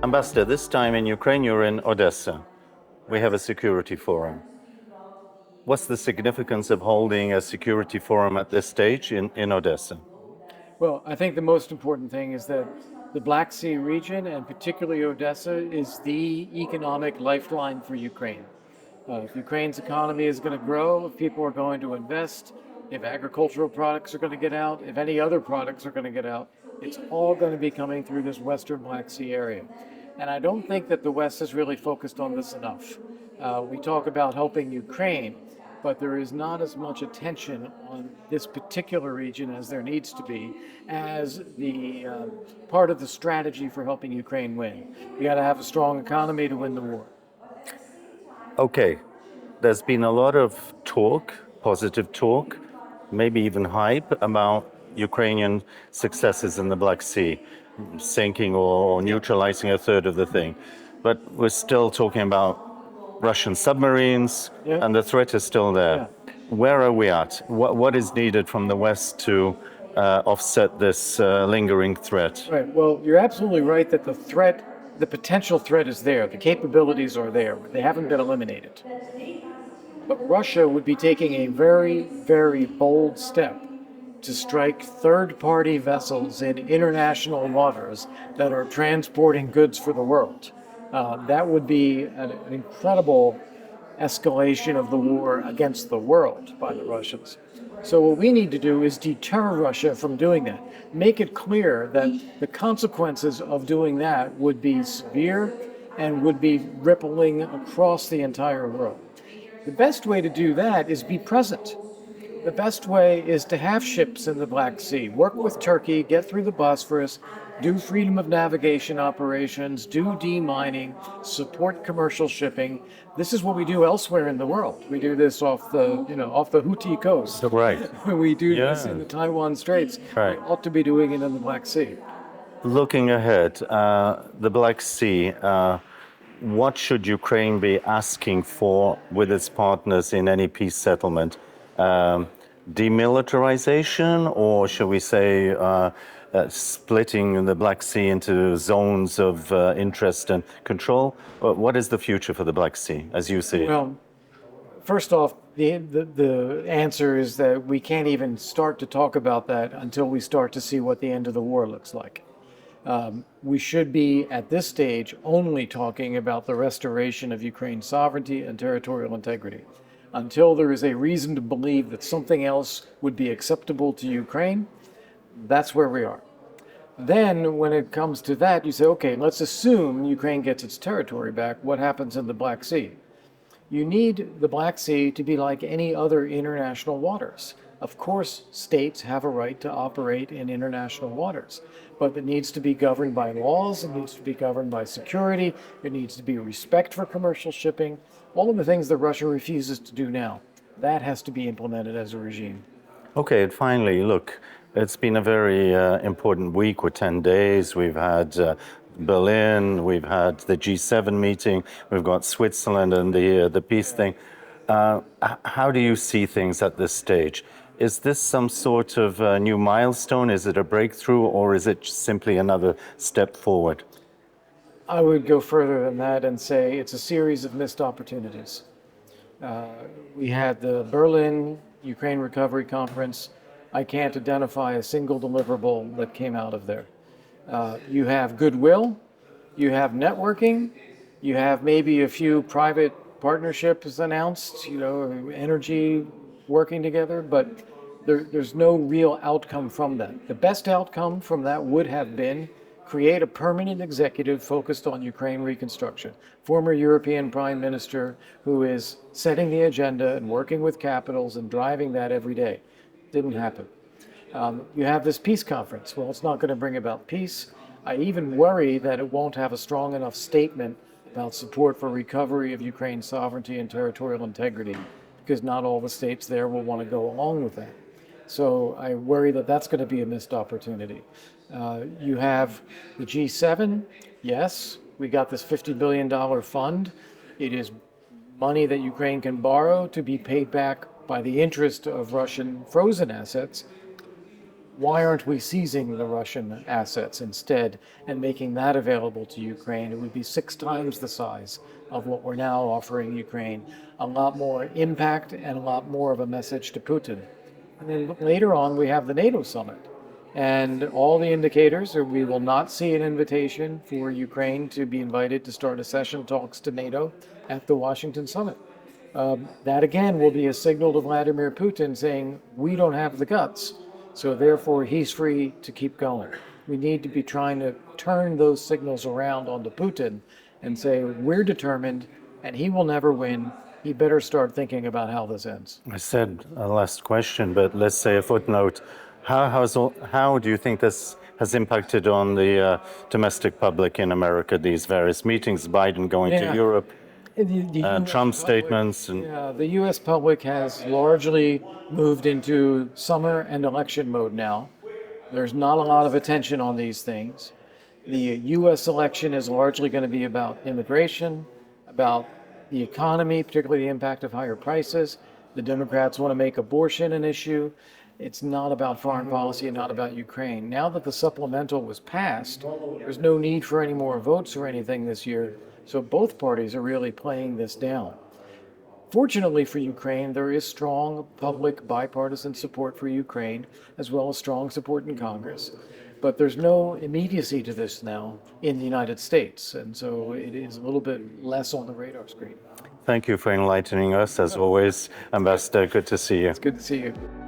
Ambassador, this time in Ukraine, you're in Odesa. We have a security forum. What's the significance of holding a security forum at this stage in Odesa? Well, I think the most important thing is that the Black Sea region, and particularly Odesa, is the economic lifeline for Ukraine. If Ukraine's economy is going to grow, if people are going to invest, if agricultural products are going to get out, if any other products are going to get out, it's all going to be coming through this Western Black Sea area. And I don't think that the West has really focused on this enough. We talk about helping Ukraine, but there is not as much attention on this particular region as there needs to be as the part of the strategy for helping Ukraine win. We got to have a strong economy to win the war. Okay, there's been a lot of talk, positive talk, maybe even hype about Ukrainian successes in the Black Sea, sinking or neutralizing a third of the thing. But we're still talking about Russian submarines, Yeah. and the threat is still there. Yeah. Where are we at? What is needed from the West to offset this lingering threat? Right. Well, you're absolutely right that the potential threat is there. The capabilities are there, but they haven't been eliminated. But Russia would be taking a very, very bold step to strike third-party vessels in international waters that are transporting goods for the world. That would be an incredible escalation of the war against the world by the Russians. So what we need to do is deter Russia from doing that. Make it clear that the consequences of doing that would be severe and would be rippling across the entire world. The best way to do that is be present. The best way is to have ships in the Black Sea, work with Turkey, get through the Bosphorus, do freedom of navigation operations, do demining, support commercial shipping. This is what we do elsewhere in the world. We do this off the Houthi coast. Right. We do this in the Taiwan Straits. Right. We ought to be doing it in the Black Sea. Looking ahead, the Black Sea, what should Ukraine be asking for with its partners in any peace settlement? Demilitarization, or shall we say splitting the Black Sea into zones of interest and control? What is the future for the Black Sea, as you see it? Well, first off, the answer is that we can't even start to talk about that until we start to see what the end of the war looks like. We should be, at this stage, only talking about the restoration of Ukraine's sovereignty and territorial integrity. Until there is a reason to believe that something else would be acceptable to Ukraine, that's where we are. Then, when it comes to that, you say, okay, let's assume Ukraine gets its territory back. What happens in the Black Sea? You need the Black Sea to be like any other international waters. Of course, states have a right to operate in international waters, but it needs to be governed by laws, it needs to be governed by security, it needs to be respect for commercial shipping, all of the things that Russia refuses to do now. That has to be implemented as a regime. Okay, and finally, look, it's been a very important week with 10 days. We've had Berlin, we've had the G7 meeting, we've got Switzerland and the peace thing. How do you see things at this stage? Is this some sort of new milestone? Is it a breakthrough, or is it simply another step forward? I would go further than that and say it's a series of missed opportunities. We had the Berlin Ukraine Recovery Conference. I can't identify a single deliverable that came out of there. You have goodwill, you have networking, you have maybe a few private partnerships announced, energy working together, but there's no real outcome from that. The best outcome from that would have been create a permanent executive focused on Ukraine reconstruction. Former European Prime Minister who is setting the agenda and working with capitals and driving that every day. Didn't happen. You have this peace conference. Well, it's not going to bring about peace. I even worry that it won't have a strong enough statement about support for recovery of Ukraine's sovereignty and territorial integrity, because not all the states there will want to go along with that. So I worry that that's going to be a missed opportunity. You have the G7. Yes, we got this $50 billion fund. It is money that Ukraine can borrow to be paid back by the interest of Russian frozen assets. why aren't we seizing the Russian assets instead and making that available to Ukraine? It would be 6 times the size of what we're now offering Ukraine, a lot more impact and a lot more of a message to Putin. And then later on, we have the NATO summit. And all the indicators are we will not see an invitation for Ukraine to be invited to start accession talks to NATO at the Washington summit. That again will be a signal to Vladimir Putin saying, we don't have the guts, so therefore he's free to keep going. We need to be trying to turn those signals around onto Putin and say, we're determined and he will never win. He better start thinking about how this ends. I said a last question, but let's say a footnote. How do you think this has impacted on the domestic public in America, these various meetings, Biden going to Europe, Trump statements? The U.S. public has largely moved into summer and election mode now. There's not a lot of attention on these things. The U.S. election is largely going to be about immigration, about the economy, particularly the impact of higher prices. The Democrats want to make abortion an issue. It's not about foreign policy and not about Ukraine. Now that the supplemental was passed, there's no need for any more votes or anything this year. So both parties are really playing this down. Fortunately for Ukraine, there is strong public bipartisan support for Ukraine, as well as strong support in Congress. But there's no immediacy to this now in the United States, and so it is a little bit less on the radar screen. Thank you for enlightening us, as always, Ambassador. Good to see you. It's good to see you.